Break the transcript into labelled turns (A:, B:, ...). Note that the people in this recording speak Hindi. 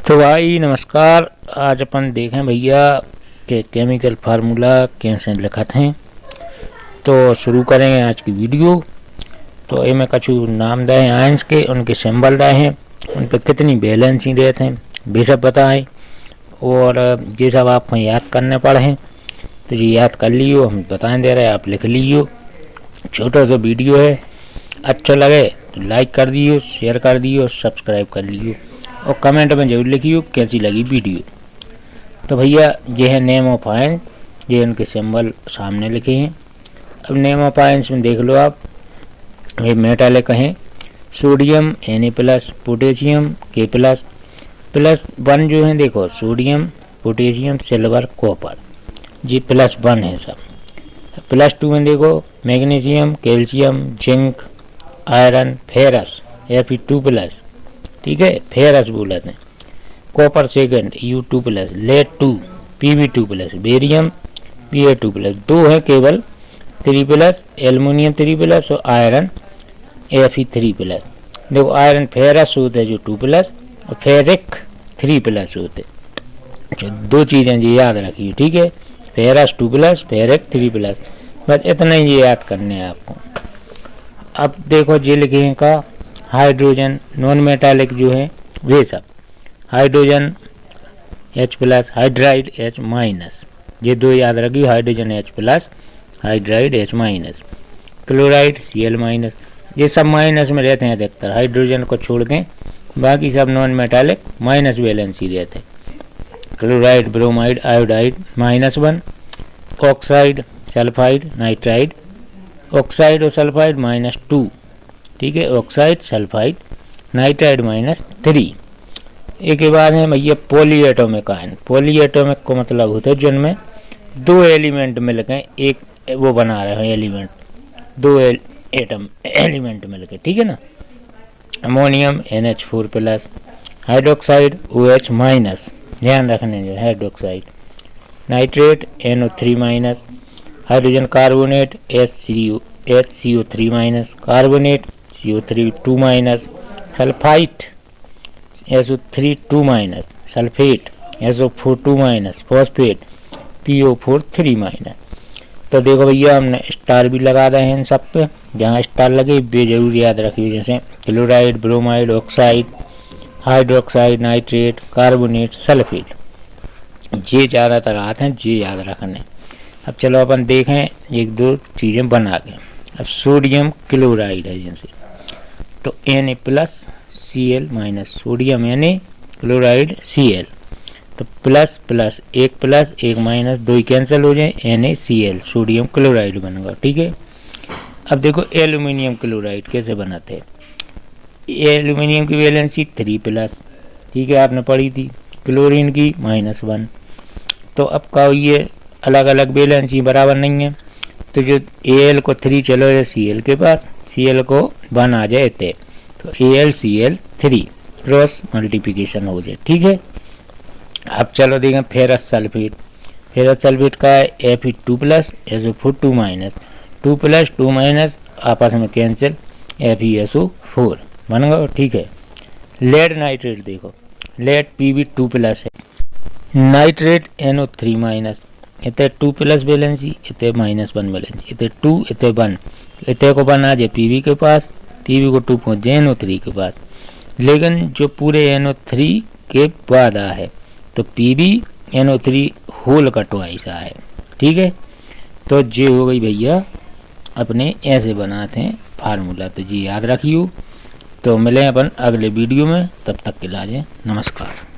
A: तो भाई नमस्कार। आज अपन देखें भैया कि केमिकल फार्मूला कैसे लिखत हैं। तो शुरू करेंगे आज की वीडियो। तो इनमें कछु नाम दे हैं आयंस के, उनके सिंबल दे हैं, उन पर कितनी बैलेंसी देते हैं भी सब बताएं। और ये सब आपको याद करने पड़े, तो ये याद कर लियो, हम बताएं दे रहे हैं, आप लिख लियो। छोटा सा वीडियो है, अच्छा लगे तो लाइक कर दियो, शेयर कर दियो, सब्सक्राइब कर लियो और कमेंट में जरूर लिखियो कैसी लगी वीडियो। तो भैया ये है नेम ऑफ आयन, ये उनके सिंबल सामने लिखे हैं। अब नेम ऑफ आयंस में देख लो आप, ये मेटालिक हैं, सोडियम Na+, पोटेशियम K+, +1 जो है देखो, सोडियम, पोटेशियम, सिल्वर, कॉपर, ये +1 है सब। +2 में देखो magnesium, calcium, zinc, iron, ferrous Fe2+, ठीक है, फेरस बोलते हैं। Copper second U2+, lead 2 Pb2+, barium Pa2+, 2 है केवल 3+, एल्युमिनियम 3+ और आयरन Fe3+। देखो आयरन फेरस होते हैं जो 2+ और फेरिक 3+ होते। अच्छा, दो चीज़ें ये याद रखिए, ठीक है, फेरस 2+, फेरिक 3+, बस इतना ही ये याद करने हैं आपको। अब देखो ये लिखे का हाइड्रोजन नॉन मेटालिक जो है वे सब, हाइड्रोजन H+, हाइड्राइड H-, ये दो याद रखिए, hydrogen H+, hydride H-, chloride Cl-, ये सब माइनस में रहते हैं अधिकतर, हाइड्रोजन को छोड़ दें बाकी सब नॉन मेटालिक माइनस वैलेंसी रहते हैं। Chloride, bromide, iodide -1, oxide, sulphide, nitride, oxide और सल्फाइड -2, ठीक है, ऑक्साइड, सल्फाइड, नाइट्राइड -3। एक के बाद है भैया पॉलीएटॉमिक आयन। पॉलीएटॉमिक को मतलब होता है जिनमें दो एलिमेंट मिलकर एक वो बना रहे हैं एलिमेंट, दो एटम एलिमेंट मिलकर, ठीक है ना। अमोनियम NH4+, हाइड्रोक्साइड OH-, ध्यान रखने जो hydroxide, nitrate NO3-, hydrogen carbonate HCO3-, carbonate CO3 sulphite SO3 sulphate SO4 phosphate PO4 तो देखो भैया हमने स्टार भी लगा रहे हैं इन सब पे, जहाँ स्टार लगे वे जरूर याद रखिए, जैसे chloride, bromide, oxide, hydroxide, nitrate, carbonate, sulphate, ये ज़्यादातर आते हैं, ये याद रखने। अब चलो अपन देखें एक दो चीज़ें बना के। अब सोडियम क्लोराइड है जैसे, तो Na+Cl-, sodium Na, chloride Cl, तो प्लस प्लस एक माइनस, दो ही कैंसिल हो जाए, NaCl, सोडियम क्लोराइड बनेगा, ठीक है। अब देखो एल्यूमिनियम क्लोराइड कैसे बनाते हैं। एल्यूमिनियम की वैलेंसी 3+, ठीक है, आपने पढ़ी थी। क्लोरीन की -1। तो अब का ये अलग अलग वैलेंसी बराबर नहीं है, तो जो Al को 3 चलो जाए Cl के पास, Cl को 1 आ जाए थे, तो AlCl3 क्रॉस मल्टीप्लिकेशन हो जाए, ठीक है। अब चलो देखें फेरस सल्फेट। फेरस सल्फेट का है Fe2+, SO4 2+2 आपस में कैंसिल, FeSO4 बन गया, ठीक है। लेड नाइट्रेट देखो, लेड Pb2+ है, नाइट्रेट NO3-, इतने 2+ वैलेंसी, इतने -1 वैलेंसी, इतने 2, इतने 1, इतने को 1 आ जाए Pb के पास, Pb को 2 पहुँच जाए NO3 के पास, लेकिन जो पूरे NO3 के बाद आ है तो Pb NO3 होल का ट्वाइस आ है, ठीक है। तो ये हो गई भैया, अपने ऐसे बनाते हैं फार्मूला, तो ये याद रखियो। तो मिलें अपन अगले वीडियो में, तब तक के लिए नमस्कार।